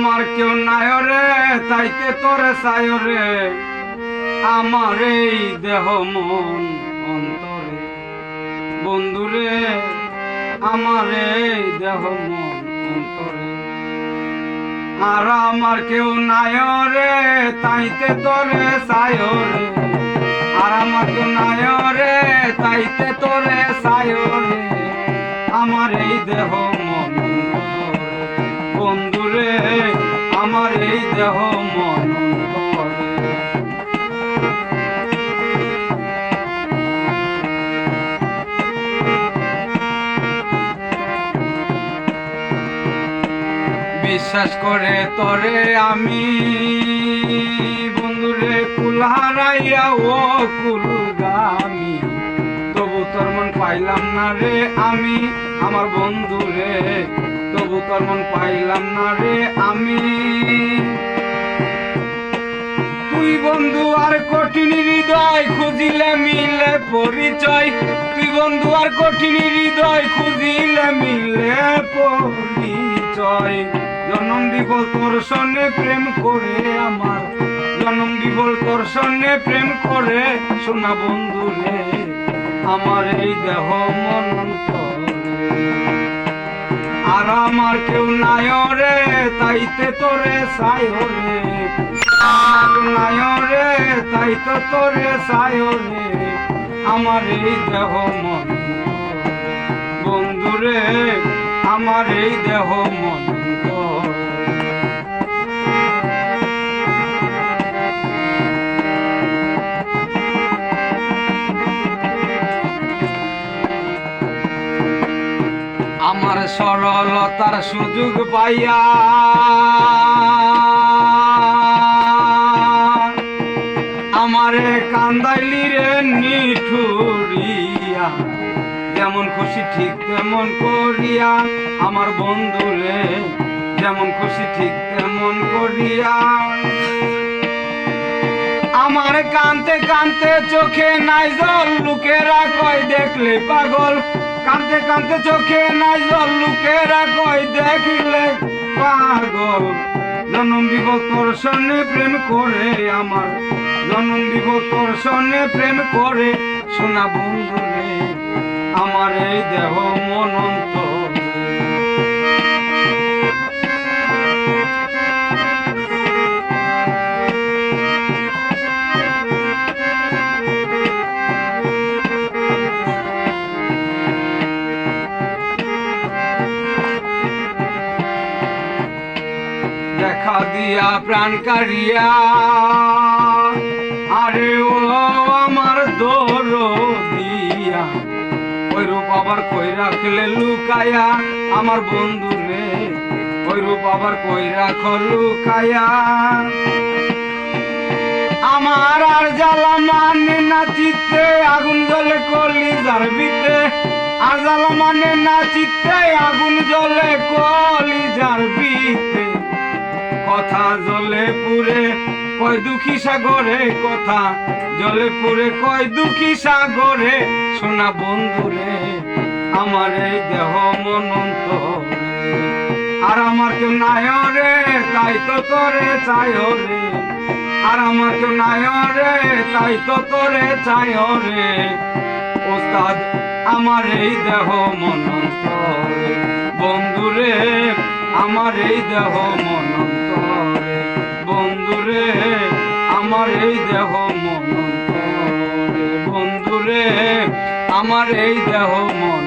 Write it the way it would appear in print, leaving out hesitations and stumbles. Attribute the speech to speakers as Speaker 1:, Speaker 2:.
Speaker 1: আমার কেউ নাই রে তাইতে তোরে চাই রে আমার এই দেহ মন অন্তরে বন্ধুরে আমার এই দেহ মন অন্তরে আর আমার কেউ নাই রে তাইতে তোরে চাই রে আর আমার কেউ নাই রে তাইতে তোরে চাই রে আমার এই দেহ মন বন্ধুরে আমার এই দেহ মন বিশ্বাস করে তরে আমি বন্ধুরে কুল হারাইয়া ও কুলগামী তবু তোর মন পাইলাম না রে আমি আমার বন্ধুরে তবু তোর মন পাইলাম না রে আমি তুই বন্ধু আর কঠিন হৃদয় খুঁজিলে মিলে পরিচয় তুই বন্ধু আর কঠিন হৃদয় খুঁজিলে মিলে পরিচয় জনম বিবল তোর সঙ্গে প্রেম করে আমার জনম বিবল তোর সঙ্গে প্রেম করে সোনা বন্ধু রে আমার এই দেহ মন আর আমার কেউ নাই রে তাইতে তোরে চাই রে নাই রে তাই তো তোরে চাই রে আমার এই দেহ মন বন্ধুরে আমার এই দেহ মন আমার সরলতার সুযোগ পাইয়া আমারে কান্দাইলি রে নিঠুরিয়া যেমন খুশি ঠিক তেমন করিয়া আমার বন্ধুরে যেমন খুশি ঠিক তেমন করিয়া আমার কানতে কানতে চোখে নাই জল লোকেরা কয় দেখলে পাগল কানতে কানতে চোখে নাই জল লোকেরা কয় দেখলে পাগল জনম দিব তোর সঙ্গে প্রেম করে আমার জনম দিব তোর সঙ্গে প্রেম করে সোনা বন্ধুরে আমার এই দেহ মন অন্তরে দেখা দিয়া প্রাণ কারিয়া আরে ও আমার দরদিয়া ওই রূপ আবার কই রাখলে লুকায়া আমার বন্ধু রে ওই রূপ আবার কই রাখ লুকায়া আমার আর জ্বালা মানে না চিত্তে আগুন জ্বলে কলিজার ভিতরে আর জ্বালা মানে না চিত্তে আগুন জ্বলে কলিজার ভিতরে কথা জলে পুরে কয় দুঃখী সাগরে কথা জলে পুরে কয় দুঃখী সাগরে সোনা বন্ধুরে আমার এই দেহ মন অন্তরে আর আমার কেউ নাই রে তাই তো তোরে চাই রে আর আমার কেউ নাই রে তাই তো তোরে চাই রে ওস্তাদ আমার এই দেহ মন অন্তরে বন্ধুরে আমার এই দেহ মন অন্তরে বন্ধুরে আমার এই দেহ মন অন্তরে বন্ধুরে আমার এই দেহ মন